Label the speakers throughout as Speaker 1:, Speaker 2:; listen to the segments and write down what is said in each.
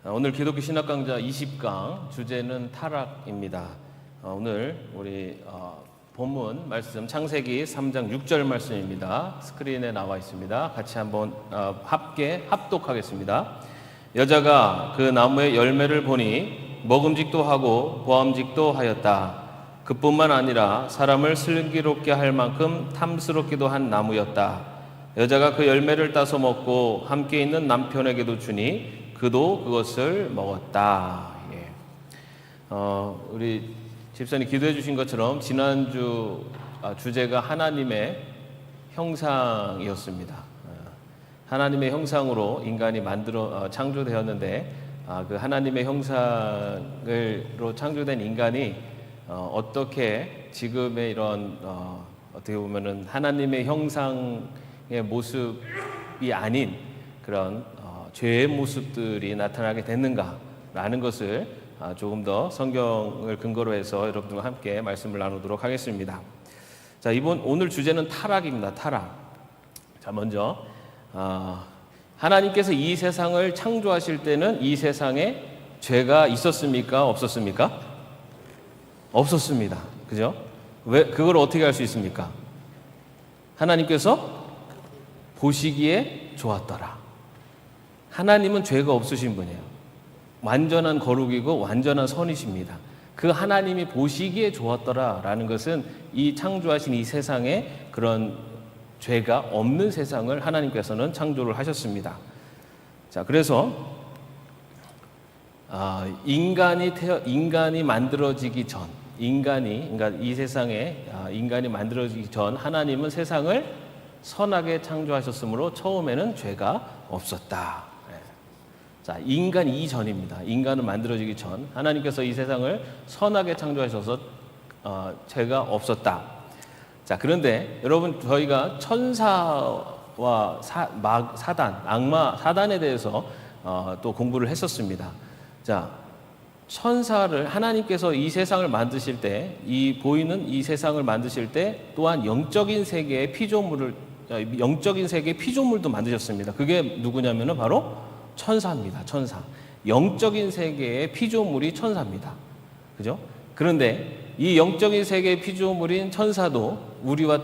Speaker 1: 오늘 기독교 신학 강좌 20강 주제는 타락입니다. 오늘 우리 본문 말씀 창세기 3장 6절 말씀입니다. 스크린에 나와 있습니다. 같이 한번 함께 합독하겠습니다. 여자가 그 나무의 열매를 보니 먹음직도 하고 보암직도 하였다. 그뿐만 아니라 사람을 슬기롭게 할 만큼 탐스럽기도 한 나무였다. 여자가 그 열매를 따서 먹고 함께 있는 남편에게도 주니 그도 그것을 먹었다. 예. 우리 집사님 기도해 주신 것처럼 지난주 주제가 하나님의 형상이었습니다. 하나님의 형상으로 인간이 창조되었는데 그 하나님의 형상으로 창조된 인간이 어떻게 지금의 이런 어떻게 보면은 하나님의 형상의 모습이 아닌 그런 죄의 모습들이 나타나게 됐는가라는 것을 조금 더 성경을 근거로 해서 여러분들과 함께 말씀을 나누도록 하겠습니다. 자, 오늘 주제는 타락입니다. 타락. 자, 먼저 하나님께서 이 세상을 창조하실 때는 이 세상에 죄가 있었습니까? 없었습니까? 없었습니다. 그죠? 왜 그걸 어떻게 알 수 있습니까? 하나님께서 보시기에 좋았더라. 하나님은 죄가 없으신 분이에요. 완전한 거룩이고 완전한 선이십니다. 그 하나님이 보시기에 좋았더라라는 것은 이 창조하신 이 세상에 그런 죄가 없는 세상을 하나님께서는 창조를 하셨습니다. 자, 그래서 인간이 만들어지기 전, 그러니까 이 세상에 인간이 만들어지기 전 하나님은 세상을 선하게 창조하셨으므로 처음에는 죄가 없었다. 자, 인간 이전입니다. 인간은 만들어지기 전 하나님께서 이 세상을 선하게 창조하셔서 죄가 없었다. 자, 그런데 여러분 저희가 천사와 사단에 대해서 또 공부를 했었습니다. 자, 천사를 하나님께서 이 세상을 만드실 때, 보이는 이 세상을 만드실 때 또한 영적인 세계의 피조물도 만드셨습니다. 그게 누구냐면은 바로 천사입니다. 천사. 영적인 세계의 피조물이 천사입니다. 그죠? 그런데 이 영적인 세계의 피조물인 천사도 우리와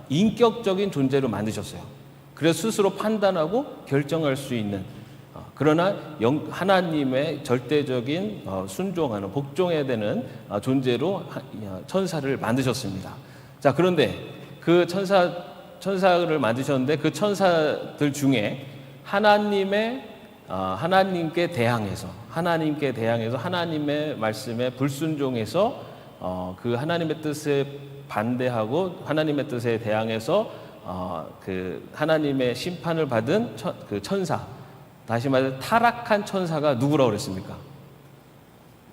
Speaker 1: 인격적인 존재로 만드셨어요. 그래서 스스로 판단하고 결정할 수 있는 그러나 하나님의 절대적인 순종하는 복종해야 되는 존재로 천사를 만드셨습니다. 자, 그런데 그 천사를 만드셨는데 그 천사들 중에 하나님께 대항해서 하나님의 말씀에 불순종해서 그 하나님의 뜻에 반대하고 하나님의 뜻에 대항해서 그 하나님의 심판을 받은 그 천사, 다시 말해 타락한 천사가 누구라고 그랬습니까?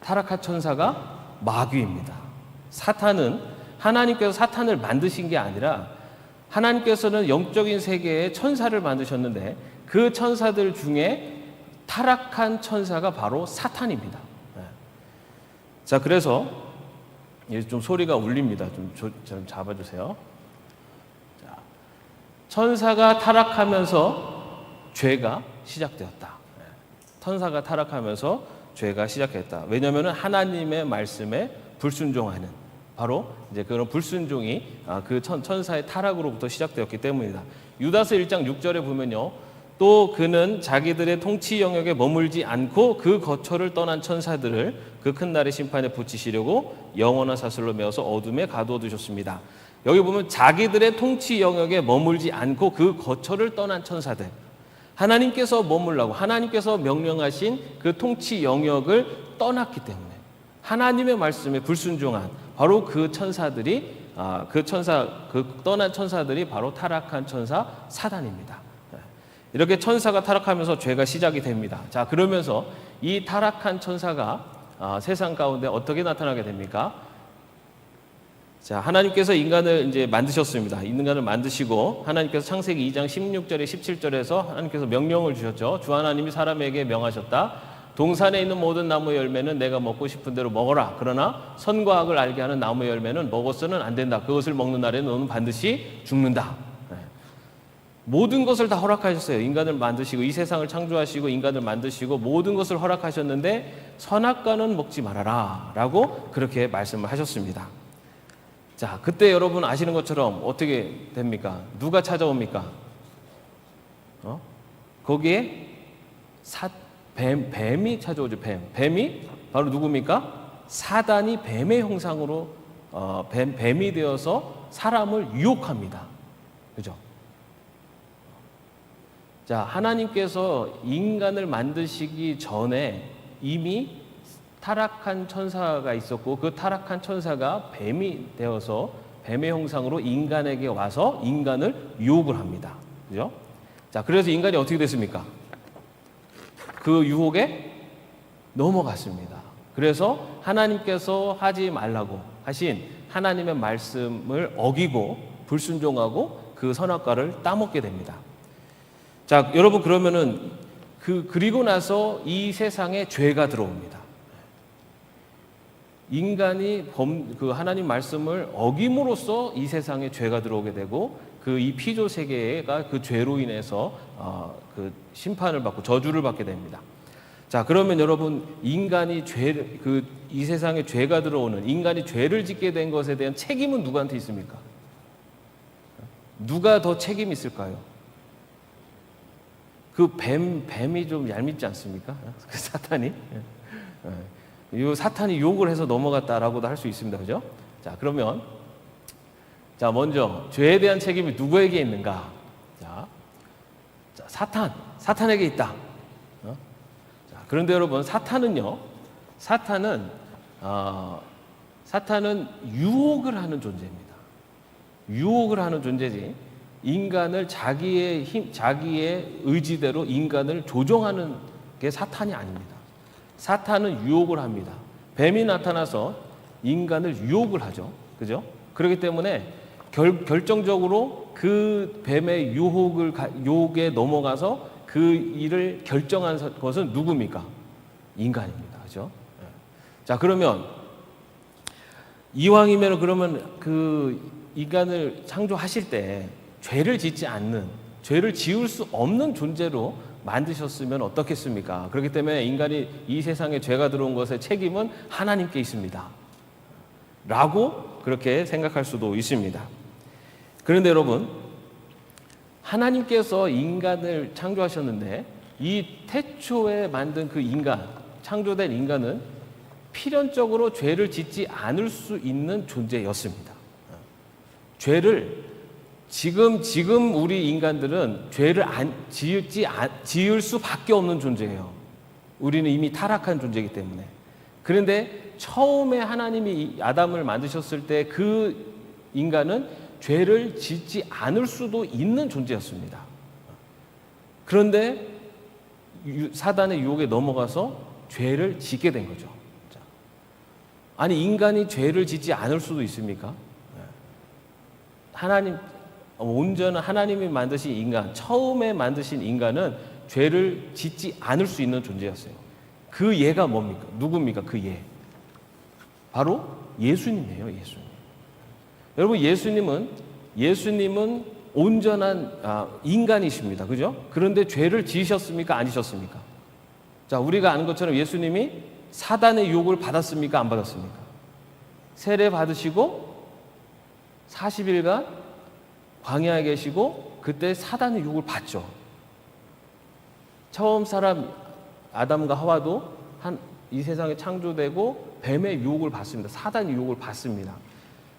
Speaker 1: 타락한 천사가 마귀입니다. 사탄은 하나님께서 사탄을 만드신 게 아니라 하나님께서는 영적인 세계에 천사를 만드셨는데 그 천사들 중에 타락한 천사가 바로 사탄입니다. 자, 그래서 좀 소리가 울립니다. 좀 잡아주세요. 자, 천사가 타락하면서 죄가 시작되었다. 천사가 타락하면서 죄가 시작했다. 왜냐하면 하나님의 말씀에 불순종하는 바로 이제 그런 불순종이 그 천사의 타락으로부터 시작되었기 때문이다. 유다서 1장 6절에 보면요. 또 그는 자기들의 통치 영역에 머물지 않고 그 거처를 떠난 천사들을 그 큰 날의 심판에 붙이시려고 영원한 사슬로 메어서 어둠에 가두어 두셨습니다. 여기 보면 자기들의 통치 영역에 머물지 않고 그 거처를 떠난 천사들, 하나님께서 머물라고 하나님께서 명령하신 그 통치 영역을 떠났기 때문에 하나님의 말씀에 불순종한 바로 그 천사들이 그 떠난 천사들이 바로 타락한 천사 사단입니다. 이렇게 천사가 타락하면서 죄가 시작이 됩니다. 자, 그러면서 이 타락한 천사가 세상 가운데 어떻게 나타나게 됩니까? 자, 하나님께서 인간을 이제 만드셨습니다. 인간을 만드시고 하나님께서 창세기 2장 16절에 17절에서 하나님께서 명령을 주셨죠. 주 하나님이 사람에게 명하셨다. 동산에 있는 모든 나무 열매는 내가 먹고 싶은 대로 먹어라. 그러나 선과 악을 알게 하는 나무 열매는 먹어서는 안 된다. 그것을 먹는 날에 너는 반드시 죽는다. 모든 것을 다 허락하셨어요. 인간을 만드시고 이 세상을 창조하시고 인간을 만드시고 모든 것을 허락하셨는데 선악과는 먹지 말아라 라고 그렇게 말씀을 하셨습니다. 자, 그때 여러분 아시는 것처럼 어떻게 됩니까? 누가 찾아옵니까? 거기에 뱀이 찾아오죠. 뱀이 바로 누굽니까? 사단이 뱀의 형상으로 뱀이 되어서 사람을 유혹합니다. 그죠? 자, 하나님께서 인간을 만드시기 전에 이미 타락한 천사가 있었고 그 타락한 천사가 뱀이 되어서 뱀의 형상으로 인간에게 와서 인간을 유혹을 합니다. 그죠? 자, 그래서 인간이 어떻게 됐습니까? 그 유혹에 넘어갔습니다. 그래서 하나님께서 하지 말라고 하신 하나님의 말씀을 어기고 불순종하고 그 선악과를 따먹게 됩니다. 자, 여러분 그러면은 그리고 나서 이 세상에 죄가 들어옵니다. 인간이 그 하나님 말씀을 어김으로써 이 세상에 죄가 들어오게 되고 이 피조 세계가 그 죄로 인해서 그 심판을 받고 저주를 받게 됩니다. 자, 그러면 여러분 인간이 이 세상에 죄가 들어오는 인간이 죄를 짓게 된 것에 대한 책임은 누구한테 있습니까? 누가 더 책임이 있을까요? 그 뱀이 좀 얄밉지 않습니까? 그 사탄이. 이 사탄이 유혹을 해서 넘어갔다라고도 할 수 있습니다. 그죠? 자, 그러면 자, 먼저 죄에 대한 책임이 누구에게 있는가? 자, 사탄에게 있다. 자, 그런데 여러분 사탄은 유혹을 하는 존재입니다. 유혹을 하는 존재지 인간을 자기의 의지대로 인간을 조종하는 게 사탄이 아닙니다. 사탄은 유혹을 합니다. 뱀이 나타나서 인간을 유혹을 하죠. 그죠? 그렇기 때문에 결정적으로 그 뱀의 유혹에 넘어가서 그 일을 결정한 것은 누굽니까? 인간입니다. 그죠? 자, 그러면 이왕이면 그러면 그 인간을 창조하실 때 죄를 짓지 않는, 죄를 지을 수 없는 존재로 만드셨으면 어떻겠습니까? 그렇기 때문에 인간이 이 세상에 죄가 들어온 것의 책임은 하나님께 있습니다. 라고 그렇게 생각할 수도 있습니다. 그런데 여러분, 하나님께서 인간을 창조하셨는데 이 태초에 만든 그 인간, 창조된 인간은 필연적으로 죄를 짓지 않을 수 있는 존재였습니다. 지금 우리 인간들은 죄를 지을 수밖에 없는 존재예요. 우리는 이미 타락한 존재이기 때문에. 그런데 처음에 하나님이 아담을 만드셨을 때 그 인간은 죄를 짓지 않을 수도 있는 존재였습니다. 그런데 사단의 유혹에 넘어가서 죄를 짓게 된 거죠. 아니, 인간이 죄를 짓지 않을 수도 있습니까? 온전한 하나님이 만드신 인간, 처음에 만드신 인간은 죄를 짓지 않을 수 있는 존재였어요. 그 예가 뭡니까? 누굽니까? 그 예. 바로 예수님이에요. 예수님. 여러분, 예수님은 온전한 인간이십니다. 그죠? 그런데 죄를 지으셨습니까? 안 지으셨습니까? 자, 우리가 아는 것처럼 예수님이 사단의 유혹을 받았습니까? 안 받았습니까? 세례 받으시고 40일간 광야에 계시고 그때 사단의 유혹을 받죠. 처음 사람 아담과 하와도 이 세상에 창조되고 뱀의 유혹을 받습니다. 사단의 유혹을 받습니다.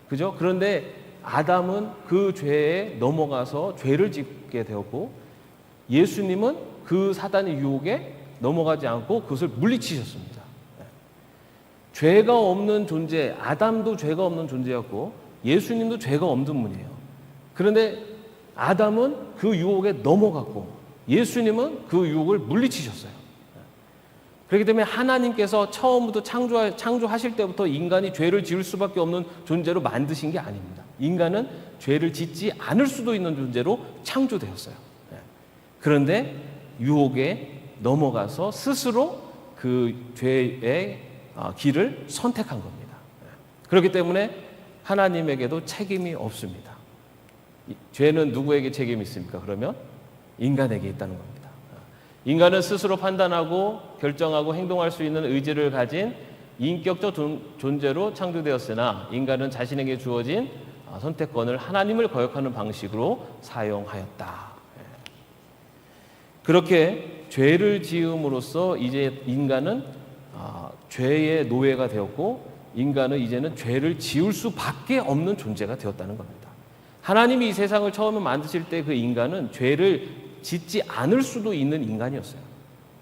Speaker 1: 그죠? 그런데 아담은 그 죄에 넘어가서 죄를 짓게 되었고 예수님은 그 사단의 유혹에 넘어가지 않고 그것을 물리치셨습니다. 죄가 없는 존재, 아담도 죄가 없는 존재였고 예수님도 죄가 없는 분이에요. 그런데 아담은 그 유혹에 넘어갔고 예수님은 그 유혹을 물리치셨어요. 그렇기 때문에 하나님께서 처음부터 창조하실 때부터 인간이 죄를 지을 수밖에 없는 존재로 만드신 게 아닙니다. 인간은 죄를 짓지 않을 수도 있는 존재로 창조되었어요. 그런데 유혹에 넘어가서 스스로 그 죄의 길을 선택한 겁니다. 그렇기 때문에 하나님에게도 책임이 없습니다. 죄는 누구에게 책임이 있습니까? 그러면 인간에게 있다는 겁니다. 인간은 스스로 판단하고 결정하고 행동할 수 있는 의지를 가진 인격적 존재로 창조되었으나 인간은 자신에게 주어진 선택권을 하나님을 거역하는 방식으로 사용하였다. 그렇게 죄를 지음으로써 이제 인간은 죄의 노예가 되었고 인간은 이제는 죄를 지을 수밖에 없는 존재가 되었다는 겁니다. 하나님이 이 세상을 처음에 만드실 때 그 인간은 죄를 짓지 않을 수도 있는 인간이었어요.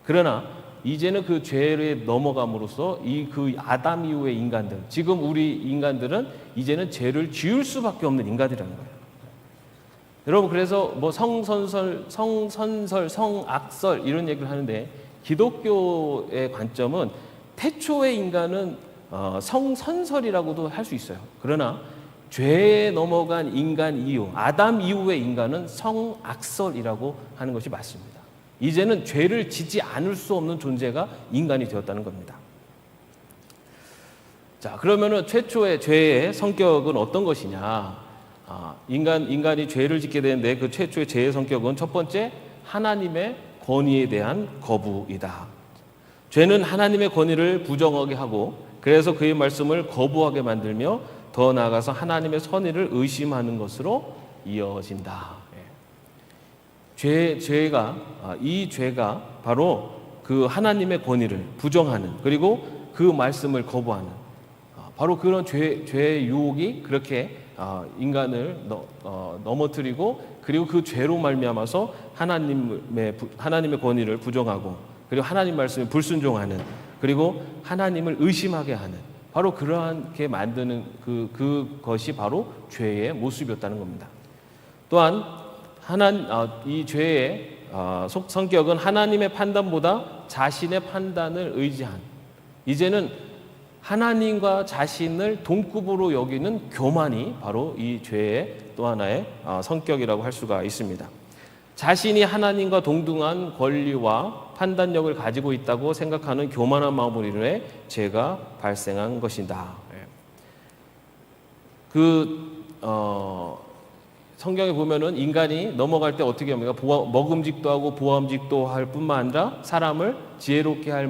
Speaker 1: 그러나 이제는 그 죄를 넘어감으로써 그 아담 이후의 인간들, 지금 우리 인간들은 이제는 죄를 지을 수밖에 없는 인간이라는 거예요. 여러분, 그래서 뭐 성선설, 성악설 이런 얘기를 하는데 기독교의 관점은 태초의 인간은 성선설이라고도 할 수 있어요. 그러나 죄에 넘어간 인간 이후, 아담 이후의 인간은 성악설이라고 하는 것이 맞습니다. 이제는 죄를 짓지 않을 수 없는 존재가 인간이 되었다는 겁니다. 자, 그러면은 최초의 죄의 성격은 어떤 것이냐? 인간이 죄를 짓게 되는데 그 최초의 죄의 성격은 첫 번째, 하나님의 권위에 대한 거부이다. 죄는 하나님의 권위를 부정하게 하고 그래서 그의 말씀을 거부하게 만들며 더 나아가서 하나님의 선의를 의심하는 것으로 이어진다. 이 죄가 바로 그 하나님의 권위를 부정하는 그리고 그 말씀을 거부하는 바로 그런 죄의 유혹이 그렇게 인간을 넘어뜨리고 그리고 그 죄로 말미암아서 하나님의 권위를 부정하고 그리고 하나님 말씀에 불순종하는 그리고 하나님을 의심하게 하는 바로 그러하게 만드는 그것이 바로 죄의 모습이었다는 겁니다. 또한 이 죄의 성격은 하나님의 판단보다 자신의 판단을 의지한 이제는 하나님과 자신을 동급으로 여기는 교만이 바로 이 죄의 또 하나의 성격이라고 할 수가 있습니다. 자신이 하나님과 동등한 권리와 판단력을 가지고 있다고 생각하는 교만한 마음으로 인해 죄가 발생한 것이다. 성경에 보면은 인간이 넘어갈 때 어떻게 합니까? 먹음직도 하고 보암직도 할 뿐만 아니라 사람을 지혜롭게 할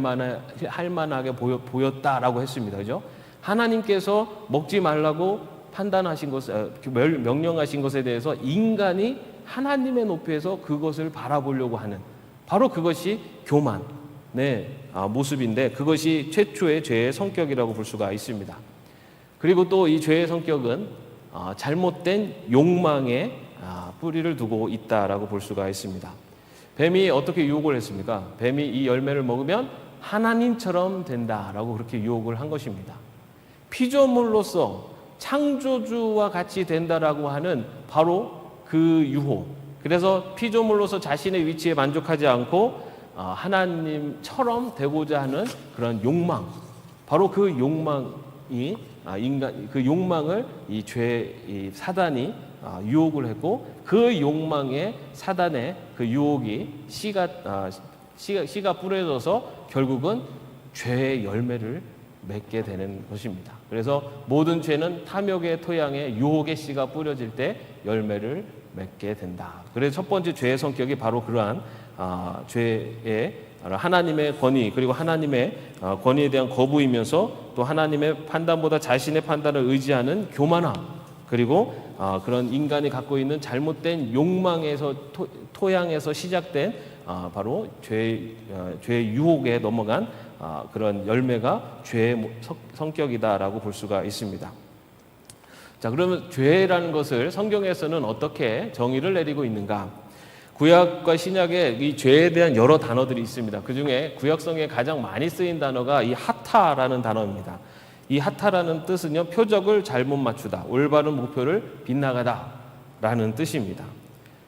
Speaker 1: 만하게 보였다라고 했습니다. 그죠? 하나님께서 먹지 말라고 판단하신 명령하신 것에 대해서 인간이 하나님의 높이에서 그것을 바라보려고 하는 바로 그것이 교만의 모습인데 그것이 최초의 죄의 성격이라고 볼 수가 있습니다. 그리고 또 이 죄의 성격은 잘못된 욕망에 뿌리를 두고 있다라고 볼 수가 있습니다. 뱀이 어떻게 유혹을 했습니까? 뱀이 이 열매를 먹으면 하나님처럼 된다라고 그렇게 유혹을 한 것입니다. 피조물로서 창조주와 같이 된다라고 하는 바로 그 유혹. 그래서 피조물로서 자신의 위치에 만족하지 않고 하나님처럼 되고자 하는 그런 욕망. 바로 그 욕망이 그 욕망을 이 사단이 유혹을 했고 그 욕망에 사단의 그 유혹이 씨가 뿌려져서 결국은 죄의 열매를 맺게 되는 것입니다. 그래서 모든 죄는 탐욕의 토양에 유혹의 씨가 뿌려질 때 열매를 맺게 된다. 그래서 첫 번째 죄의 성격이 바로 그러한 죄의 하나님의 권위 그리고 하나님의 권위에 대한 거부이면서 또 하나님의 판단보다 자신의 판단을 의지하는 교만함 그리고 그런 인간이 갖고 있는 잘못된 욕망에서 토양에서 시작된 바로 죄의 유혹에 넘어간 그런 열매가 죄의 성격이다라고 볼 수가 있습니다. 자, 그러면 죄라는 것을 성경에서는 어떻게 정의를 내리고 있는가? 구약과 신약에 이 죄에 대한 여러 단어들이 있습니다. 그 중에 구약성에 가장 많이 쓰인 단어가 이 하타라는 단어입니다. 이 하타라는 뜻은요, 표적을 잘못 맞추다, 올바른 목표를 빗나가다라는 뜻입니다.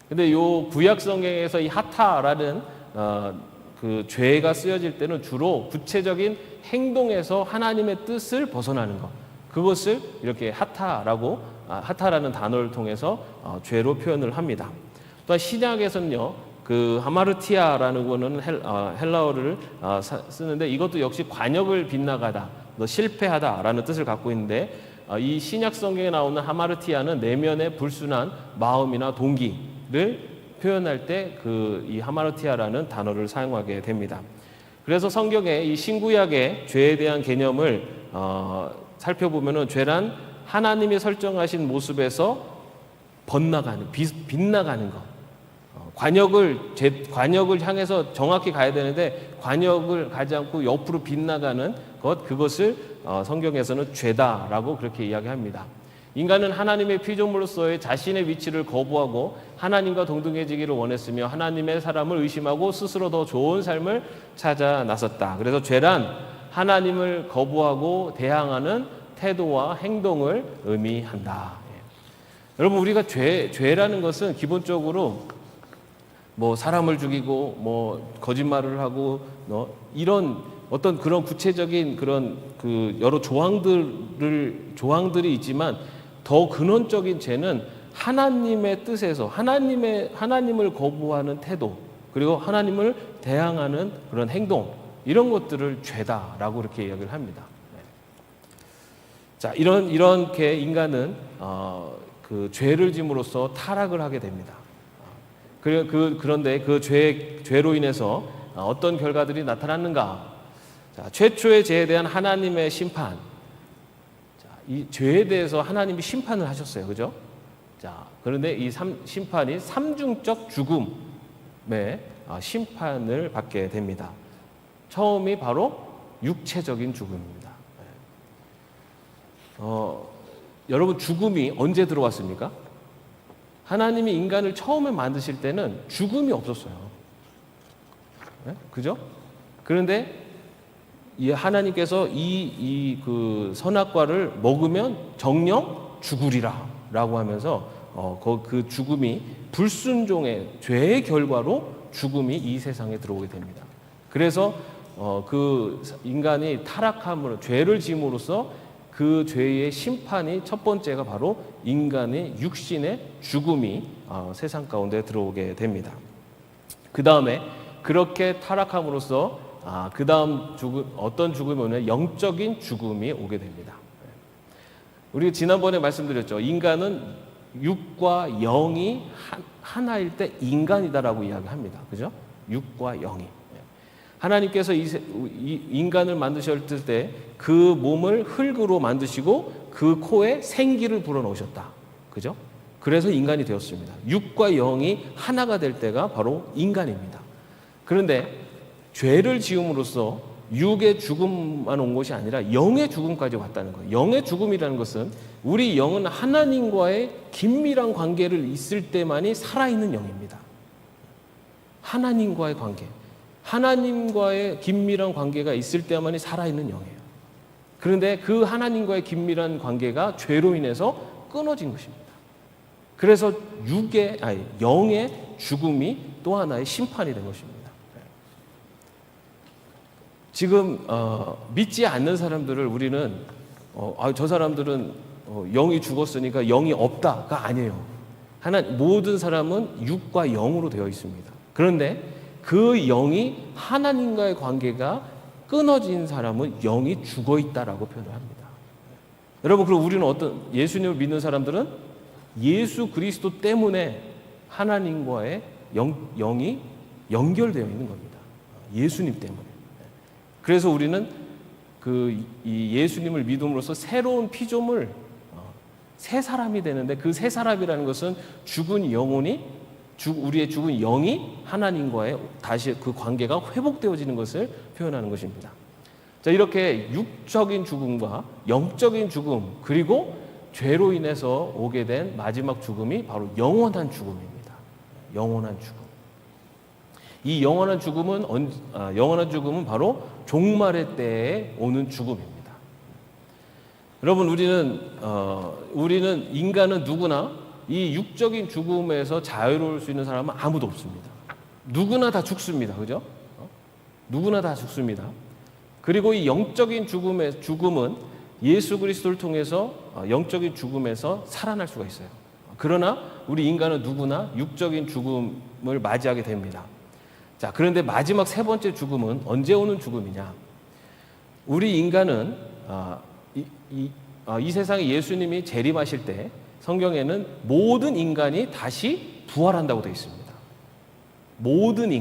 Speaker 1: 근데 요 구약성경에서 이 하타라는 그 죄가 쓰여질 때는 주로 구체적인 행동에서 하나님의 뜻을 벗어나는 것, 그것을 이렇게 하타라는 단어를 통해서 죄로 표현을 합니다. 또한 신약에서는요, 그 하마르티아라는 거는 헬라어를 쓰는데 이것도 역시 관역을 빗나가다, 실패하다라는 뜻을 갖고 있는데 이 신약 성경에 나오는 하마르티아는 내면의 불순한 마음이나 동기를 표현할 때 이 하마르티아라는 단어를 사용하게 됩니다. 그래서 성경에 이 신구약의 죄에 대한 개념을 살펴보면은 죄란 하나님이 설정하신 모습에서 번나가는, 빗나가는 것. 관역을 향해서 정확히 가야 되는데 관역을 가지 않고 옆으로 빗나가는 것, 그것을 성경에서는 죄다라고 그렇게 이야기합니다. 인간은 하나님의 피조물로서의 자신의 위치를 거부하고 하나님과 동등해지기를 원했으며 하나님의 사람을 의심하고 스스로 더 좋은 삶을 찾아 나섰다. 그래서 죄란 하나님을 거부하고 대항하는 태도와 행동을 의미한다. 여러분, 우리가 죄라는 것은 기본적으로 뭐 사람을 죽이고 뭐 거짓말을 하고 이런 어떤 그런 구체적인 그런 그 여러 조항들이 있지만 더 근원적인 죄는 하나님의 뜻에서 하나님을 거부하는 태도, 그리고 하나님을 대항하는 그런 행동, 이런 것들을 죄다라고 이렇게 이야기를 합니다. 자, 이렇게 인간은 그 죄를 짐으로써 타락을 하게 됩니다. 그런데 그 죄로 인해서 어떤 결과들이 나타났는가? 자, 최초의 죄에 대한 하나님의 심판. 자, 이 죄에 대해서 하나님이 심판을 하셨어요, 그죠? 자, 그런데 이 심판이 삼중적 죽음의 심판을 받게 됩니다. 처음이 바로 육체적인 죽음입니다. 여러분, 죽음이 언제 들어왔습니까? 하나님이 인간을 처음에 만드실 때는 죽음이 없었어요. 네? 그죠? 그런데 이 하나님께서 그 선악과를 먹으면 정령 죽으리라라고 하면서 그 죽음이 불순종의 죄의 결과로 죽음이 이 세상에 들어오게 됩니다. 그래서 그 인간이 타락함으로 죄를 지음으로써 그 죄의 심판이 첫 번째가 바로 인간의 육신의 죽음이 세상 가운데 들어오게 됩니다. 그 다음에 그렇게 타락함으로써 그 다음 어떤 죽음이 오냐면 영적인 죽음이 오게 됩니다. 우리 지난번에 말씀드렸죠. 인간은 육과 영이 하나일 때 인간이다라고 이야기합니다. 그죠? 육과 영이. 하나님께서 인간을 만드셨을 때 그 몸을 흙으로 만드시고 그 코에 생기를 불어넣으셨다. 그죠? 그래서 인간이 되었습니다. 육과 영이 하나가 될 때가 바로 인간입니다. 그런데 죄를 지음으로써 육의 죽음만 온 것이 아니라 영의 죽음까지 왔다는 거예요. 영의 죽음이라는 것은 우리 영은 하나님과의 긴밀한 관계를 있을 때만이 살아있는 영입니다. 하나님과의 관계. 하나님과의 긴밀한 관계가 있을 때만이 살아있는 영이에요. 그런데 그 하나님과의 긴밀한 관계가 죄로 인해서 끊어진 것입니다. 그래서 영의 죽음이 또 하나의 심판이 된 것입니다. 지금 믿지 않는 사람들을 우리는 저 사람들은 영이 죽었으니까 영이 없다가 아니에요. 모든 사람은 육과 영으로 되어 있습니다. 그런데 그 영이 하나님과의 관계가 끊어진 사람은 영이 죽어 있다라고 표현을 합니다. 여러분, 그럼 우리는 예수님을 믿는 사람들은 예수 그리스도 때문에 하나님과의 영이 연결되어 있는 겁니다. 예수님 때문에. 그래서 우리는 이 예수님을 믿음으로써 새로운 피조물, 새 사람이 되는데 그 새 사람이라는 것은 우리의 죽은 영이 하나님과의 다시 그 관계가 회복되어지는 것을 표현하는 것입니다. 자, 이렇게 육적인 죽음과 영적인 죽음, 그리고 죄로 인해서 오게 된 마지막 죽음이 바로 영원한 죽음입니다. 영원한 죽음. 이 영원한 죽음은 바로 종말의 때에 오는 죽음입니다. 여러분, 우리는 인간은 누구나 이 육적인 죽음에서 자유로울 수 있는 사람은 아무도 없습니다. 누구나 다 죽습니다. 그죠? 누구나 다 죽습니다. 그리고 이 영적인 죽음은 예수 그리스도를 통해서 영적인 죽음에서 살아날 수가 있어요. 그러나 우리 인간은 누구나 육적인 죽음을 맞이하게 됩니다. 자, 그런데 마지막 세 번째 죽음은 언제 오는 죽음이냐? 우리 인간은 이 세상에 예수님이 재림하실 때 성경에는 모든 인간이 다시 부활한다고 되어 있습니다. 모든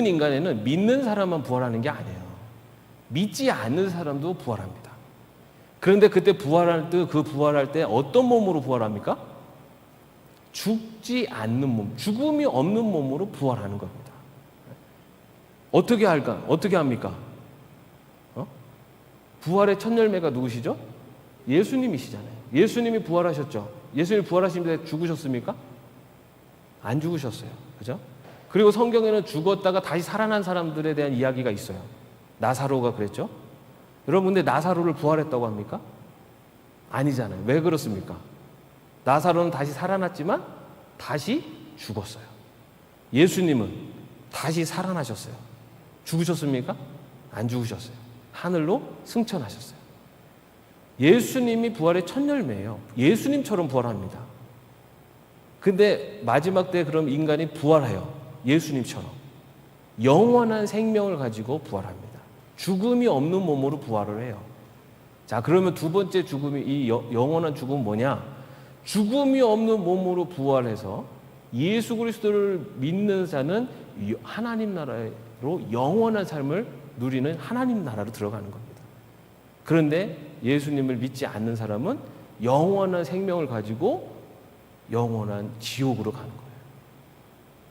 Speaker 1: 인간에는 믿는 사람만 부활하는 게 아니에요. 믿지 않는 사람도 부활합니다. 그런데 그때 부활할 때 어떤 몸으로 부활합니까? 죽지 않는 몸, 죽음이 없는 몸으로 부활하는 겁니다. 어떻게 합니까? 부활의 첫 열매가 누구시죠? 예수님이시잖아요. 예수님이 부활하셨죠. 예수님이 부활하시는데 죽으셨습니까? 안 죽으셨어요. 그죠? 그리고 성경에는 죽었다가 다시 살아난 사람들에 대한 이야기가 있어요. 나사로가 그랬죠. 여러분, 근데 나사로를 부활했다고 합니까? 아니잖아요. 왜 그렇습니까? 나사로는 다시 살아났지만 다시 죽었어요. 예수님은 다시 살아나셨어요. 죽으셨습니까? 안 죽으셨어요. 하늘로 승천하셨어요. 예수님이 부활의 첫 열매예요. 예수님처럼 부활합니다. 근데 마지막 때 그럼 인간이 부활해요. 예수님처럼. 영원한 생명을 가지고 부활합니다. 죽음이 없는 몸으로 부활을 해요. 자, 그러면 두 번째 죽음이, 이 영원한 죽음은 뭐냐? 죽음이 없는 몸으로 부활해서 예수 그리스도를 믿는 자는 하나님 나라로 영원한 삶을 누리는 하나님 나라로 들어가는 겁니다. 그런데 예수님을 믿지 않는 사람은 영원한 생명을 가지고 영원한 지옥으로 가는 거예요.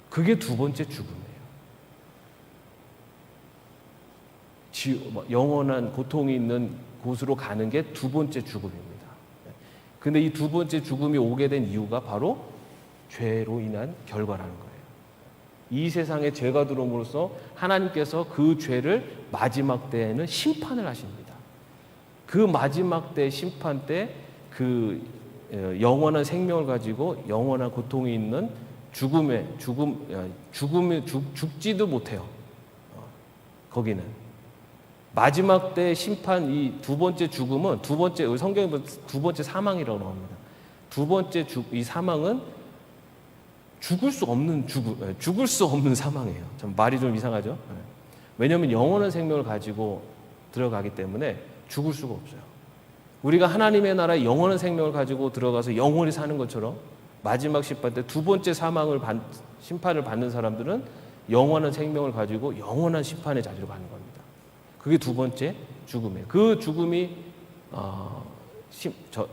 Speaker 1: 그게 두 번째 죽음이에요. 영원한 고통이 있는 곳으로 가는 게 두 번째 죽음입니다. 근데 이 두 번째 죽음이 오게 된 이유가 바로 죄로 인한 결과라는 거예요. 이 세상에 죄가 들어옴으로써 하나님께서 그 죄를 마지막 때에는 심판을 하십니다. 그 마지막 때 심판 때 그 영원한 생명을 가지고 영원한 고통이 있는 죽지도 못해요. 거기는 마지막 때 심판, 이 두 번째 죽음은 성경에 보면 두 번째 사망이라고 나옵니다. 두 번째 이 사망은 죽을 수 없는 사망이에요. 참 말이 좀 이상하죠. 왜냐하면 영원한 생명을 가지고 들어가기 때문에 죽을 수가 없어요. 우리가 하나님의 나라에 영원한 생명을 가지고 들어가서 영원히 사는 것처럼 마지막 심판 때 두 번째 심판을 받는 사람들은 영원한 생명을 가지고 영원한 심판의 자리로 가는 겁니다. 그게 두 번째 죽음이에요. 그 죽음이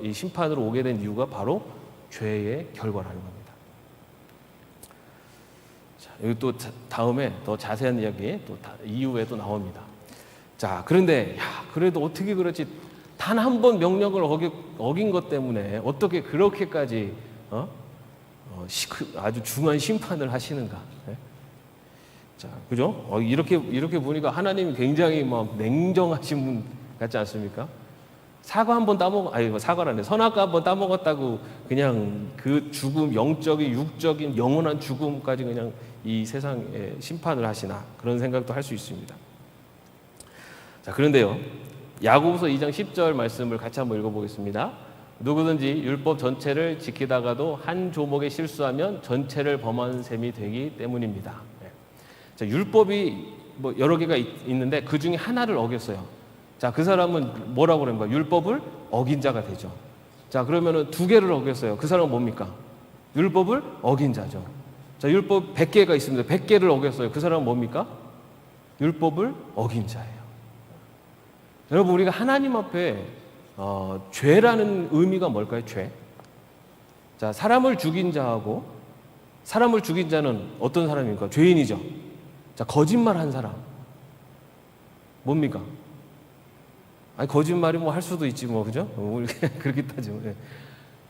Speaker 1: 이 심판으로 오게 된 이유가 바로 죄의 결과라는 겁니다. 자, 여기 또 다음에 더 자세한 이야기 또 이후에 또 나옵니다. 자, 그런데 그래도 어떻게 그렇지? 단 한 번 명령을 어긴 것 때문에 어떻게 그렇게까지 아주 중한 심판을 하시는가? 네? 자, 그죠? 이렇게 보니까 하나님이 굉장히 막 냉정하신 분 같지 않습니까? 선악과 한 번 따먹었다고 그냥 그 죽음, 영적인, 육적인, 영원한 죽음까지 그냥 이 세상에 심판을 하시나 그런 생각도 할 수 있습니다. 자, 그런데요, 야고보서 2장 10절 말씀을 같이 한번 읽어보겠습니다. 누구든지 율법 전체를 지키다가도 한 조목에 실수하면 전체를 범한 셈이 되기 때문입니다. 자, 율법이 여러 개가 있는데 그 중에 하나를 어겼어요. 자, 그 사람은 뭐라고 그러는가? 율법을 어긴 자가 되죠. 자, 그러면은 두 개를 어겼어요. 그 사람은 뭡니까? 율법을 어긴 자죠. 자, 율법 100개가 있습니다. 100개를 어겼어요. 그 사람은 뭡니까? 율법을 어긴 자예요. 여러분, 우리가 하나님 앞에 죄라는 의미가 뭘까요? 죄. 자, 사람을 죽인 자는 어떤 사람입니까? 죄인이죠. 자, 거짓말한 사람 뭡니까? 아니, 거짓말이 할 수도 있지 그죠? 그렇게 따지면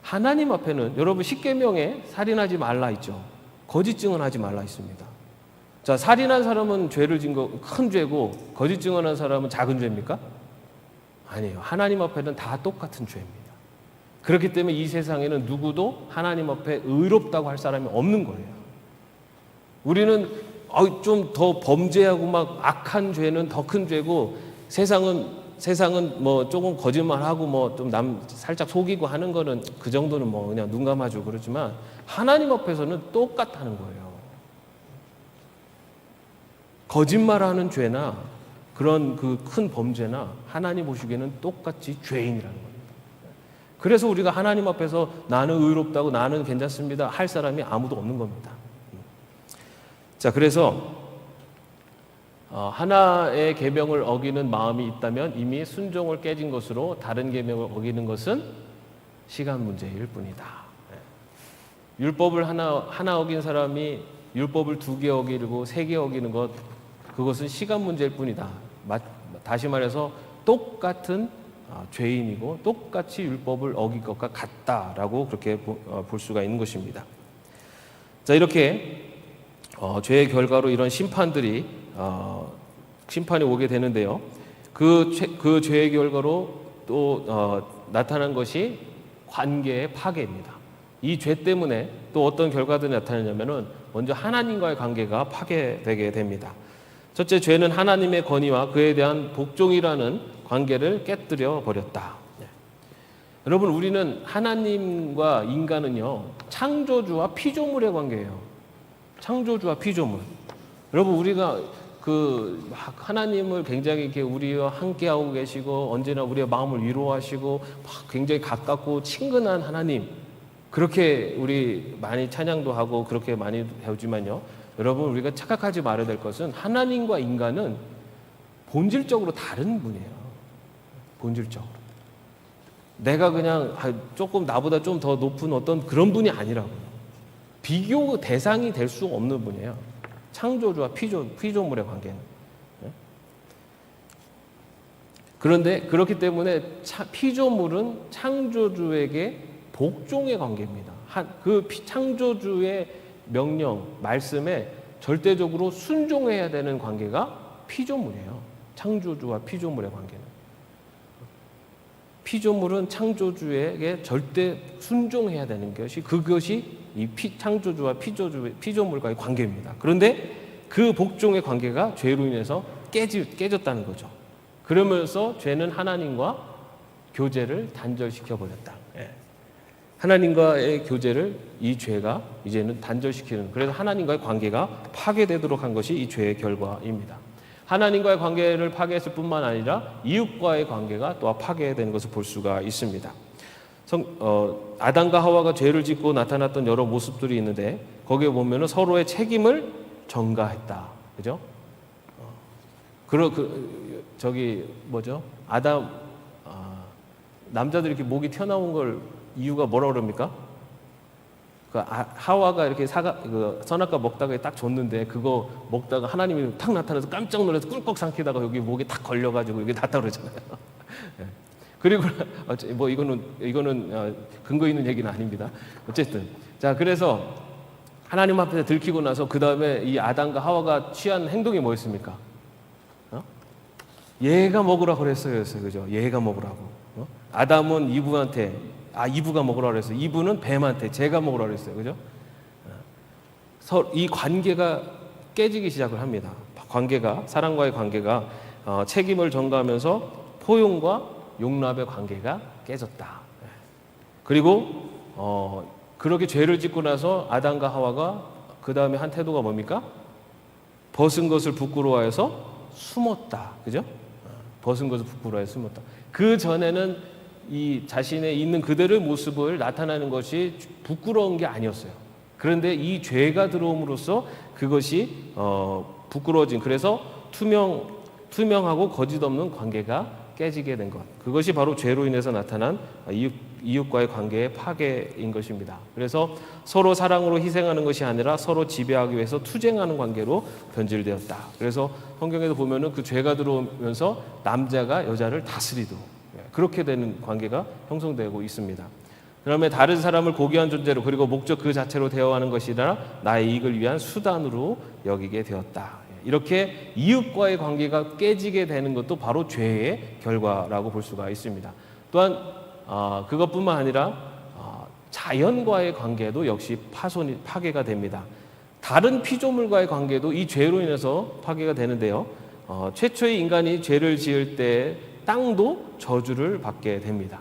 Speaker 1: 하나님 앞에는 여러분 십계명에 살인하지 말라 있죠. 거짓 증언하지 말라 있습니다. 자, 살인한 사람은 죄를 진 거 큰 죄고 거짓 증언한 사람은 작은 죄입니까? 아니에요. 하나님 앞에는 다 똑같은 죄입니다. 그렇기 때문에 이 세상에는 누구도 하나님 앞에 의롭다고 할 사람이 없는 거예요. 우리는 좀 더 범죄하고 막 악한 죄는 더 큰 죄고 세상은 조금 거짓말하고 좀 남 살짝 속이고 하는 거는 그 정도는 그냥 눈 감아주고 그러지만 하나님 앞에서는 똑같다는 거예요. 거짓말하는 죄나 그런 그 큰 범죄나 하나님 보시기에는 똑같이 죄인이라는 겁니다. 그래서 우리가 하나님 앞에서 나는 의롭다고 나는 괜찮습니다 할 사람이 아무도 없는 겁니다. 자, 그래서 하나의 계명을 어기는 마음이 있다면 이미 순종을 깨진 것으로 다른 계명을 어기는 것은 시간 문제일 뿐이다. 율법을 하나 어긴 사람이 율법을 2개 어기고 3개 어기는 것, 그것은 시간 문제일 뿐이다. 다시 말해서 똑같은 죄인이고 똑같이 율법을 어길 것과 같다라고 그렇게 볼 수가 있는 것입니다. 자, 이렇게 죄의 결과로 이런 심판이 오게 되는데요. 그 죄의 결과로 또 나타난 것이 관계의 파괴입니다. 이 죄 때문에 또 어떤 결과들이 나타나냐면은 먼저 하나님과의 관계가 파괴되게 됩니다. 첫째, 죄는 하나님의 권위와 그에 대한 복종이라는 관계를 깨뜨려 버렸다. 여러분, 우리는 하나님과 인간은요, 창조주와 피조물의 관계예요. 창조주와 피조물. 여러분, 우리가 하나님을 굉장히 이렇게 우리와 함께하고 계시고 언제나 우리의 마음을 위로하시고 굉장히 가깝고 친근한 하나님, 그렇게 우리 많이 찬양도 하고 그렇게 많이 배우지만요, 여러분, 우리가 착각하지 말아야 될 것은 하나님과 인간은 본질적으로 다른 분이에요. 본질적으로. 내가 그냥 조금 나보다 좀 더 높은 어떤 그런 분이 아니라고요. 비교 대상이 될 수 없는 분이에요. 창조주와 피조물의 관계는. 그런데 그렇기 때문에 피조물은 창조주에게 복종의 관계입니다. 그 창조주의 명령, 말씀에 절대적으로 순종해야 되는 관계가 피조물이에요. 창조주와 피조물의 관계는. 피조물은 창조주에게 절대 순종해야 되는 것이, 그것이 이 창조주와 피조물과의 관계입니다. 그런데 그 복종의 관계가 죄로 인해서 깨졌다는 거죠. 그러면서 죄는 하나님과 교제를 단절시켜 버렸다. 하나님과의 교제를 이 죄가 이제는 단절시키는, 그래서 하나님과의 관계가 파괴되도록 한 것이 이 죄의 결과입니다. 하나님과의 관계를 파괴했을 뿐만 아니라 이웃과의 관계가 또 파괴되는 것을 볼 수가 있습니다. 아담과 하와가 죄를 짓고 나타났던 여러 모습들이 있는데 거기에 보면은 서로의 책임을 전가했다. 그죠? 남자들이 이렇게 목이 튀어나온 걸 이유가 뭐라 그럽니까? 하와가 이렇게 선악과 먹다가 딱 줬는데 그거 먹다가 하나님이 탁 나타나서 깜짝 놀라서 꿀꺽 삼키다가 여기 목에 탁 걸려가지고 여기 났다 그러잖아요. 그리고 뭐 이거는 근거 있는 얘기는 아닙니다. 어쨌든 자, 그래서 하나님 앞에 들키고 나서 그 다음에 이 아담과 하와가 취한 행동이 뭐였습니까? 얘가 먹으라고 그랬어요, 그죠? 얘가 먹으라고. 아담은 이브한테 이브가 먹으라고 그랬어요. 이브는 뱀한테 제가 먹으라고 그랬어요, 그죠? 이 관계가 깨지기 시작을 합니다. 사랑과의 관계가 책임을 전가하면서 포용과 용납의 관계가 깨졌다. 그리고 그렇게 죄를 짓고 나서 아담과 하와가 그 다음에 한 태도가 뭡니까? 벗은 것을 부끄러워해서 숨었다. 그죠? 벗은 것을 부끄러워해서 숨었다. 그 전에는 이 자신의 있는 그대로의 모습을 나타내는 것이 부끄러운 게 아니었어요. 그런데 이 죄가 들어옴으로써 그것이 부끄러워진, 그래서 투명하고 거짓 없는 관계가 깨지게 된 것, 그것이 바로 죄로 인해서 나타난 이웃과의 관계의 파괴인 것입니다. 그래서 서로 사랑으로 희생하는 것이 아니라 서로 지배하기 위해서 투쟁하는 관계로 변질되었다. 그래서 성경에도 보면은 그 죄가 들어오면서 남자가 여자를 다스리도록 그렇게 되는 관계가 형성되고 있습니다. 그다음에 다른 사람을 고귀한 존재로, 그리고 목적 그 자체로 대화하는 것이 아니라 나의 이익을 위한 수단으로 여기게 되었다. 이렇게 이웃과의 관계가 깨지게 되는 것도 바로 죄의 결과라고 볼 수가 있습니다. 또한 그것뿐만 아니라 자연과의 관계도 역시 파괴가 됩니다. 다른 피조물과의 관계도 이 죄로 인해서 파괴가 되는데요. 최초의 인간이 죄를 지을 때 땅도 저주를 받게 됩니다.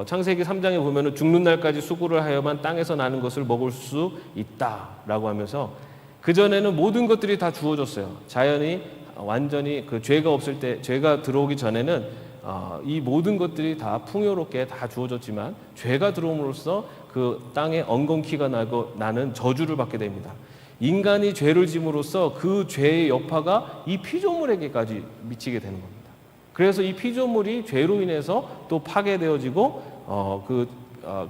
Speaker 1: 창세기 3장에 보면은 죽는 날까지 수고를 하여만 땅에서 나는 것을 먹을 수 있다라고 하면서, 그전에는 모든 것들이 다 주어졌어요. 자연이 완전히 그 죄가 없을 때, 죄가 들어오기 전에는 이 모든 것들이 다 풍요롭게 다 주어졌지만 죄가 들어옴으로써 그 땅에 엉겅퀴가 나고 나는 저주를 받게 됩니다. 인간이 죄를 짐으로써 그 죄의 여파가 이 피조물에게까지 미치게 되는 겁니다. 그래서 이 피조물이 죄로 인해서 또 파괴되어지고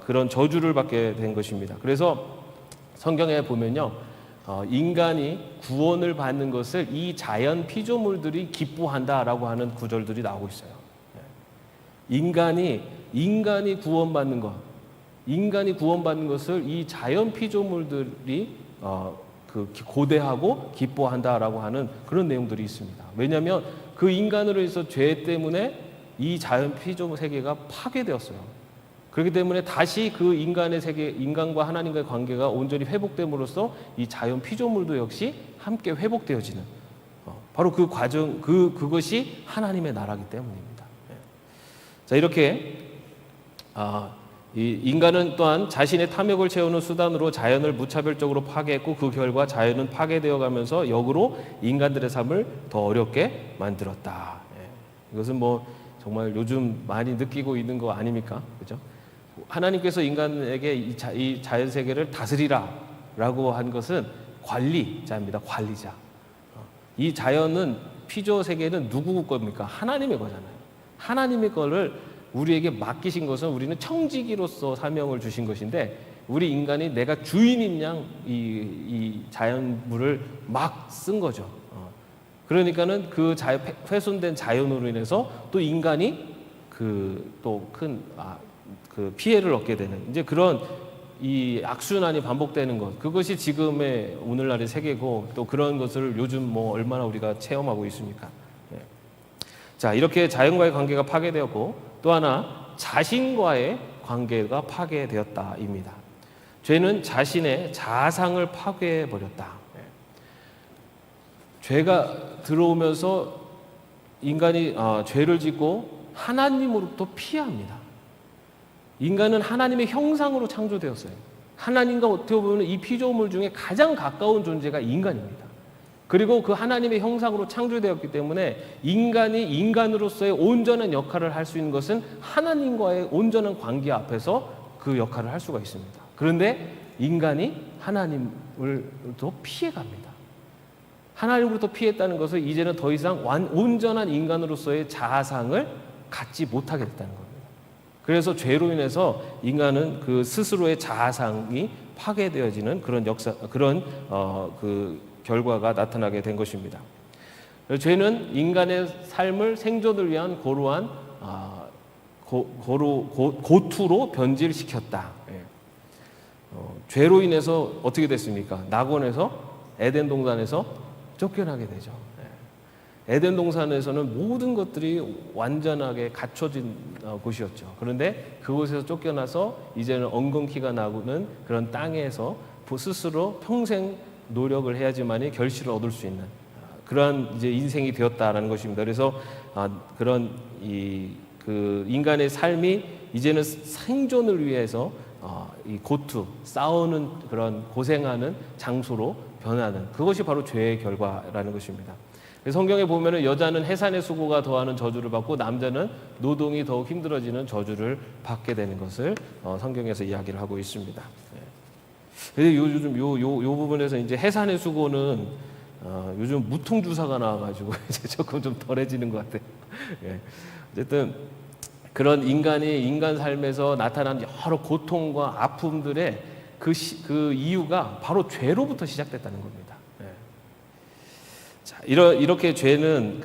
Speaker 1: 그런 저주를 받게 된 것입니다. 그래서 성경에 보면요, 인간이 구원을 받는 것을 이 자연 피조물들이 기뻐한다라고 하는 구절들이 나오고 있어요. 인간이 구원받는 것, 인간이 구원받는 것을 이 자연 피조물들이 고대하고 기뻐한다라고 하는 그런 내용들이 있습니다. 왜냐하면 그 인간으로 해서 죄 때문에 이 자연 피조물 세계가 파괴되었어요. 그렇기 때문에 다시 그 인간의 세계, 인간과 하나님과의 관계가 온전히 회복됨으로써 이 자연 피조물도 역시 함께 회복되어지는 바로 그 과정, 그것이 하나님의 나라이기 때문입니다. 자, 이렇게 이 인간은 또한 자신의 탐욕을 채우는 수단으로 자연을 무차별적으로 파괴했고 그 결과 자연은 파괴되어 가면서 역으로 인간들의 삶을 더 어렵게 만들었다. 이것은 뭐 정말 요즘 많이 느끼고 있는 거 아닙니까? 그죠? 하나님께서 인간에게 이 자연 세계를 다스리라라고 한 것은 관리자입니다. 관리자. 이 자연은 피조 세계는 누구 겁니까? 하나님의 거잖아요. 하나님의 거를 우리에게 맡기신 것은 우리는 청지기로서 사명을 주신 것인데 우리 인간이 내가 주인인 양 이 자연물을 막 쓴 거죠. 그러니까는 그 훼손된 자연으로 인해서 또 인간이 또 큰 피해를 얻게 되는 이제 그런 이 악순환이 반복되는 것, 그것이 지금의 오늘날의 세계고 또 그런 것을 요즘 뭐 얼마나 우리가 체험하고 있습니까? 자, 이렇게 자연과의 관계가 파괴되었고 또 하나 자신과의 관계가 파괴되었다입니다. 죄는 자신의 자아상을 파괴해버렸다. 죄가 들어오면서 인간이 죄를 짓고 하나님으로부터 피합니다. 인간은 하나님의 형상으로 창조되었어요. 하나님과 어떻게 보면 이 피조물 중에 가장 가까운 존재가 인간입니다. 그리고 그 하나님의 형상으로 창조되었기 때문에 인간이 인간으로서의 온전한 역할을 할 수 있는 것은 하나님과의 온전한 관계 앞에서 그 역할을 할 수가 있습니다. 그런데 인간이 하나님으로부터 피해갑니다. 하나님으로부터 피했다는 것은 이제는 더 이상 온전한 인간으로서의 자아상을 갖지 못하게 됐다는 겁니다. 그래서 죄로 인해서 인간은 그 스스로의 자아상이 파괴되어지는 그런 결과가 나타나게 된 것입니다. 죄는 인간의 삶을 생존을 위한 고루한 고투로 변질시켰다. 죄로 인해서 어떻게 됐습니까? 낙원에서 에덴 동산에서 쫓겨나게 되죠. 에덴 동산에서는 모든 것들이 완전하게 갖춰진 곳이었죠. 그런데 그곳에서 쫓겨나서 이제는 엉겅퀴가 나고는 그런 땅에서 스스로 평생 노력을 해야지만이 결실을 얻을 수 있는 그러한 이제 인생이 되었다라는 것입니다. 그래서 그런 그 인간의 삶이 이제는 생존을 위해서 이 고투, 싸우는 그런 고생하는 장소로 변하는 그것이 바로 죄의 결과라는 것입니다. 성경에 보면은 여자는 해산의 수고가 더하는 저주를 받고 남자는 노동이 더욱 힘들어지는 저주를 받게 되는 것을 성경에서 이야기를 하고 있습니다. 근데 요즘 요 부분에서 이제 해산의 수고는 요즘 무통 주사가 나와가지고 이제 조금 좀 덜해지는 것 같아요. 어쨌든 그런 인간 삶에서 나타난 여러 고통과 아픔들의 그 이유가 바로 죄로부터 시작됐다는 겁니다. 자, 이렇게 죄는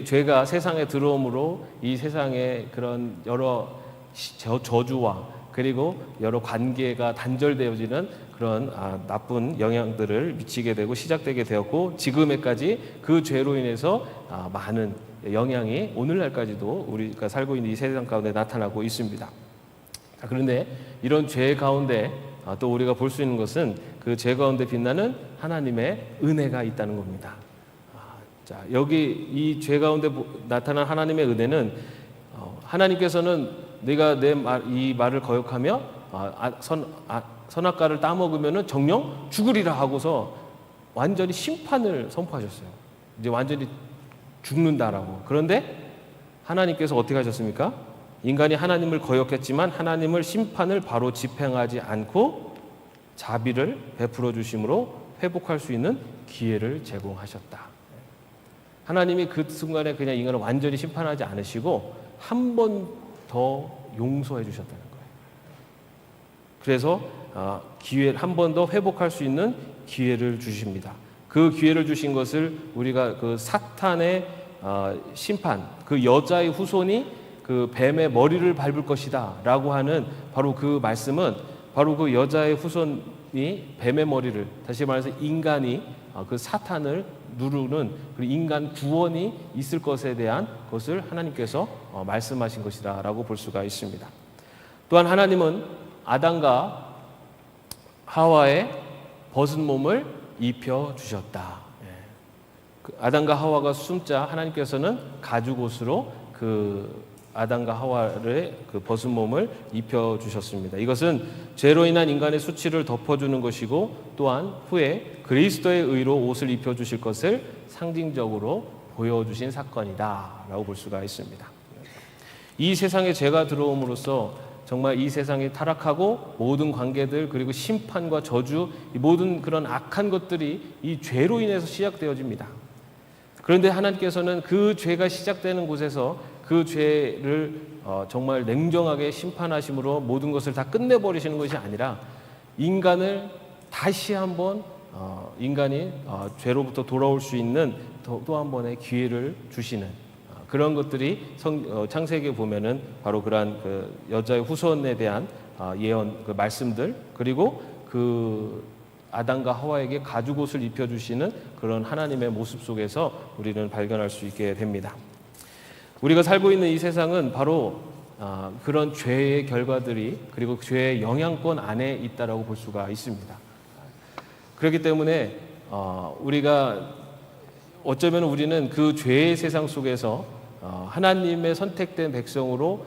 Speaker 1: 죄가 세상에 들어옴으로 이 세상에 그런 여러 저주와 그리고 여러 관계가 단절되어지는 그런 나쁜 영향들을 미치게 되고 시작되게 되었고 지금에까지 그 죄로 인해서 많은 영향이 오늘날까지도 우리가 살고 있는 이 세상 가운데 나타나고 있습니다. 자, 그런데 이런 죄 가운데 또 우리가 볼 수 있는 것은 그 죄 가운데 빛나는 하나님의 은혜가 있다는 겁니다. 자, 여기 이 죄 가운데 나타난 하나님의 은혜는 하나님께서는 네가 이 말을 거역하며 선악과를 따먹으면 정녕 죽으리라 하고서 완전히 심판을 선포하셨어요. 이제 완전히 죽는다라고. 그런데 하나님께서 어떻게 하셨습니까? 인간이 하나님을 거역했지만 하나님을 심판을 바로 집행하지 않고 자비를 베풀어 주심으로 회복할 수 있는 기회를 제공하셨다. 하나님이 그 순간에 그냥 인간을 완전히 심판하지 않으시고 한 번 더 용서해 주셨다는 거예요. 그래서 기회 한 번 더 회복할 수 있는 기회를 주십니다. 그 기회를 주신 것을 우리가 그 사탄의 심판, 그 여자의 후손이 그 뱀의 머리를 밟을 것이다 라고 하는 바로 그 말씀은 바로 그 여자의 후손이 뱀의 머리를, 다시 말해서 인간이 그 사탄을 누르는 그 인간 구원이 있을 것에 대한 것을 하나님께서 말씀하신 것이다 라고 볼 수가 있습니다. 또한 하나님은 아담과 하와의 벗은 몸을 입혀주셨다. 아담과 하와가 숨자 하나님께서는 가죽옷으로 그 아담과 하와의 그 벗은 몸을 입혀주셨습니다. 이것은 죄로 인한 인간의 수치를 덮어주는 것이고 또한 후에 그리스도의 의로 옷을 입혀주실 것을 상징적으로 보여주신 사건이다 라고 볼 수가 있습니다. 이 세상에 죄가 들어옴으로써 정말 이 세상이 타락하고 모든 관계들 그리고 심판과 저주 이 모든 그런 악한 것들이 이 죄로 인해서 시작되어집니다. 그런데 하나님께서는 그 죄가 시작되는 곳에서 그 죄를 정말 냉정하게 심판하심으로 모든 것을 다 끝내버리시는 것이 아니라 인간을 다시 한번 인간이 죄로부터 돌아올 수 있는 또 한 번의 기회를 주시는 그런 것들이 창세기에 보면은 바로 그러한 그 여자의 후손에 대한 예언 그 말씀들 그리고 그 아담과 하와에게 가죽옷을 입혀주시는 그런 하나님의 모습 속에서 우리는 발견할 수 있게 됩니다. 우리가 살고 있는 이 세상은 바로 그런 죄의 결과들이 그리고 죄의 영향권 안에 있다라고 볼 수가 있습니다. 그렇기 때문에 우리가 어쩌면 우리는 그 죄의 세상 속에서 하나님의 선택된 백성으로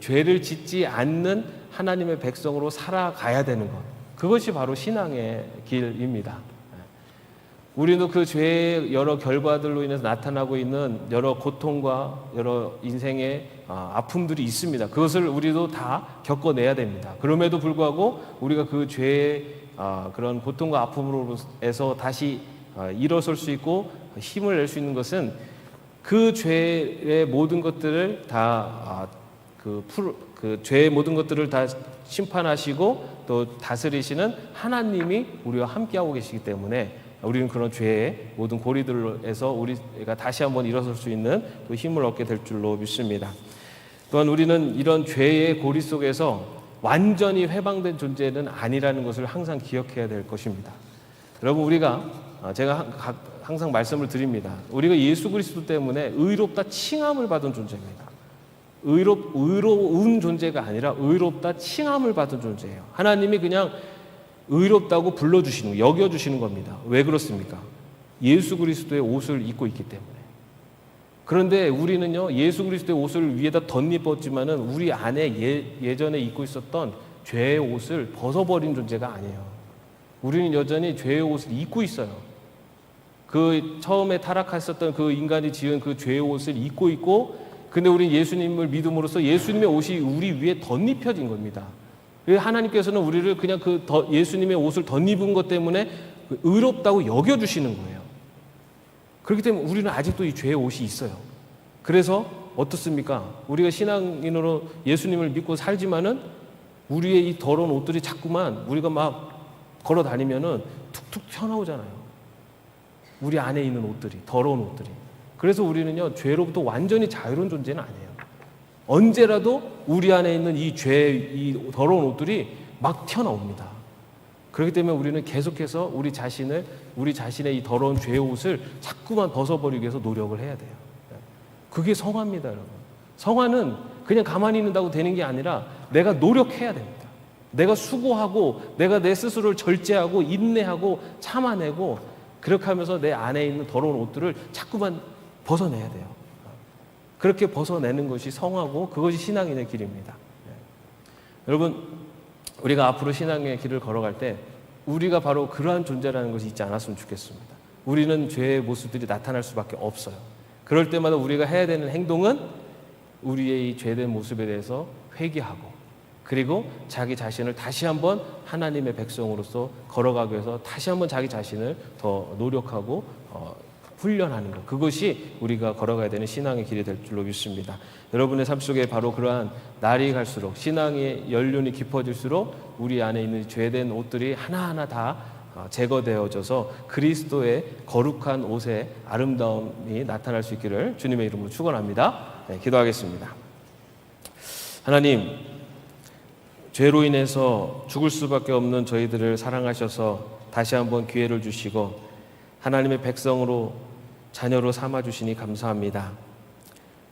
Speaker 1: 죄를 짓지 않는 하나님의 백성으로 살아가야 되는 것, 그것이 바로 신앙의 길입니다. 우리도 그 죄의 여러 결과들로 인해서 나타나고 있는 여러 고통과 여러 인생의 아픔들이 있습니다. 그것을 우리도 다 겪어내야 됩니다. 그럼에도 불구하고 우리가 그 죄의 그런 고통과 아픔으로에서 다시 일어설 수 있고 힘을 낼 수 있는 것은 그 죄의 모든 것들을 다 그 죄의 모든 것들을 다 심판하시고 또 다스리시는 하나님이 우리와 함께하고 계시기 때문에 우리는 그런 죄의 모든 고리들에서 우리가 다시 한번 일어설 수 있는 또 힘을 얻게 될 줄로 믿습니다. 또한 우리는 이런 죄의 고리 속에서 완전히 해방된 존재는 아니라는 것을 항상 기억해야 될 것입니다. 여러분, 제가 항상 말씀을 드립니다. 우리가 예수 그리스도 때문에 의롭다 칭함을 받은 존재입니다. 의로운 존재가 아니라 의롭다 칭함을 받은 존재예요. 하나님이 그냥 의롭다고 불러주시는, 여겨주시는 겁니다. 왜 그렇습니까? 예수 그리스도의 옷을 입고 있기 때문에. 그런데 우리는요, 예수 그리스도의 옷을 위에다 덧입었지만은 우리 안에 예전에 입고 있었던 죄의 옷을 벗어버린 존재가 아니에요. 우리는 여전히 죄의 옷을 입고 있어요. 그 처음에 타락했었던 그 인간이 지은 그 죄의 옷을 입고 있고, 근데 우리는 예수님을 믿음으로써 예수님의 옷이 우리 위에 덧입혀진 겁니다. 하나님께서는 우리를 그냥 예수님의 옷을 덧입은 것 때문에 의롭다고 여겨주시는 거예요. 그렇기 때문에 우리는 아직도 이 죄의 옷이 있어요. 그래서 어떻습니까? 우리가 신앙인으로 예수님을 믿고 살지만은 우리의 이 더러운 옷들이 자꾸만 우리가 막 걸어 다니면은 툭툭 튀어나오잖아요. 우리 안에 있는 옷들이, 더러운 옷들이. 그래서 우리는요, 죄로부터 완전히 자유로운 존재는 아니에요. 언제라도 우리 안에 있는 이 이 더러운 옷들이 막 튀어나옵니다. 그렇기 때문에 우리는 계속해서 우리 자신의 이 더러운 죄의 옷을 자꾸만 벗어버리기 위해서 노력을 해야 돼요. 그게 성화입니다, 여러분. 성화는 그냥 가만히 있는다고 되는 게 아니라 내가 노력해야 됩니다. 내가 수고하고 내가 내 스스로를 절제하고 인내하고 참아내고 그렇게 하면서 내 안에 있는 더러운 옷들을 자꾸만 벗어내야 돼요. 그렇게 벗어내는 것이 성화고 그것이 신앙인의 길입니다. 여러분, 우리가 앞으로 신앙의 길을 걸어갈 때 우리가 바로 그러한 존재라는 것이 있지 않았으면 좋겠습니다. 우리는 죄의 모습들이 나타날 수밖에 없어요. 그럴 때마다 우리가 해야 되는 행동은 우리의 이 죄된 모습에 대해서 회개하고 그리고 자기 자신을 다시 한번 하나님의 백성으로서 걸어가기 위해서 다시 한번 자기 자신을 더 노력하고 훈련하는 것, 그것이 우리가 걸어가야 되는 신앙의 길이 될 줄로 믿습니다. 여러분의 삶 속에 바로 그러한 날이 갈수록 신앙의 연륜이 깊어질수록 우리 안에 있는 죄된 옷들이 하나하나 다 제거되어져서 그리스도의 거룩한 옷의 아름다움이 나타날 수 있기를 주님의 이름으로 축원합니다. 네, 기도하겠습니다. 하나님, 죄로 인해서 죽을 수밖에 없는 저희들을 사랑하셔서 다시 한번 기회를 주시고 하나님의 백성으로 자녀로 삼아주시니 감사합니다.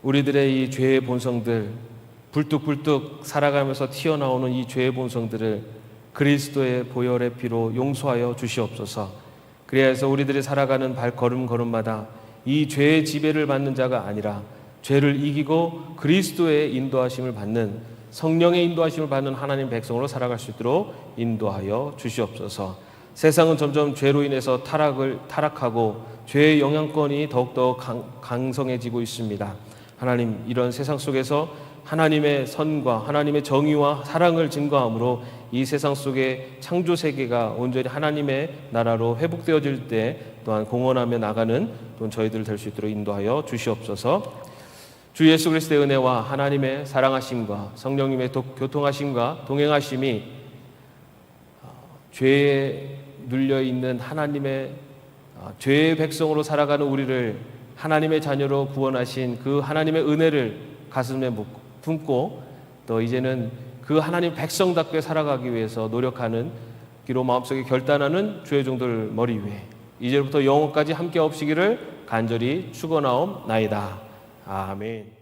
Speaker 1: 우리들의 이 죄의 본성들, 불뚝불뚝 살아가면서 튀어나오는 이 죄의 본성들을 그리스도의 보혈의 피로 용서하여 주시옵소서. 그래서 우리들이 살아가는 걸음마다 이 죄의 지배를 받는 자가 아니라 죄를 이기고 그리스도의 인도하심을 받는, 성령의 인도하심을 받는 하나님 백성으로 살아갈 수 있도록 인도하여 주시옵소서. 세상은 점점 죄로 인해서 타락하고 죄의 영향권이 더욱더 강성해지고 있습니다. 하나님, 이런 세상 속에서 하나님의 선과 하나님의 정의와 사랑을 증거함으로 이 세상 속의 창조 세계가 온전히 하나님의 나라로 회복되어질 때 또한 공헌하며 나가는 또 저희들 될 수 있도록 인도하여 주시옵소서. 주 예수 그리스도의 은혜와 하나님의 사랑하심과 성령님의 교통하심과 동행하심이 죄에 눌려있는 하나님의 죄의 백성으로 살아가는 우리를 하나님의 자녀로 구원하신 그 하나님의 은혜를 가슴에 품고 또 이제는 그 하나님 백성답게 살아가기 위해서 노력하는 기로 마음속에 결단하는 주의 종들 머리 위에 이제부터 영원까지 함께 없으시기를 간절히 축원하옵나이다. 아멘.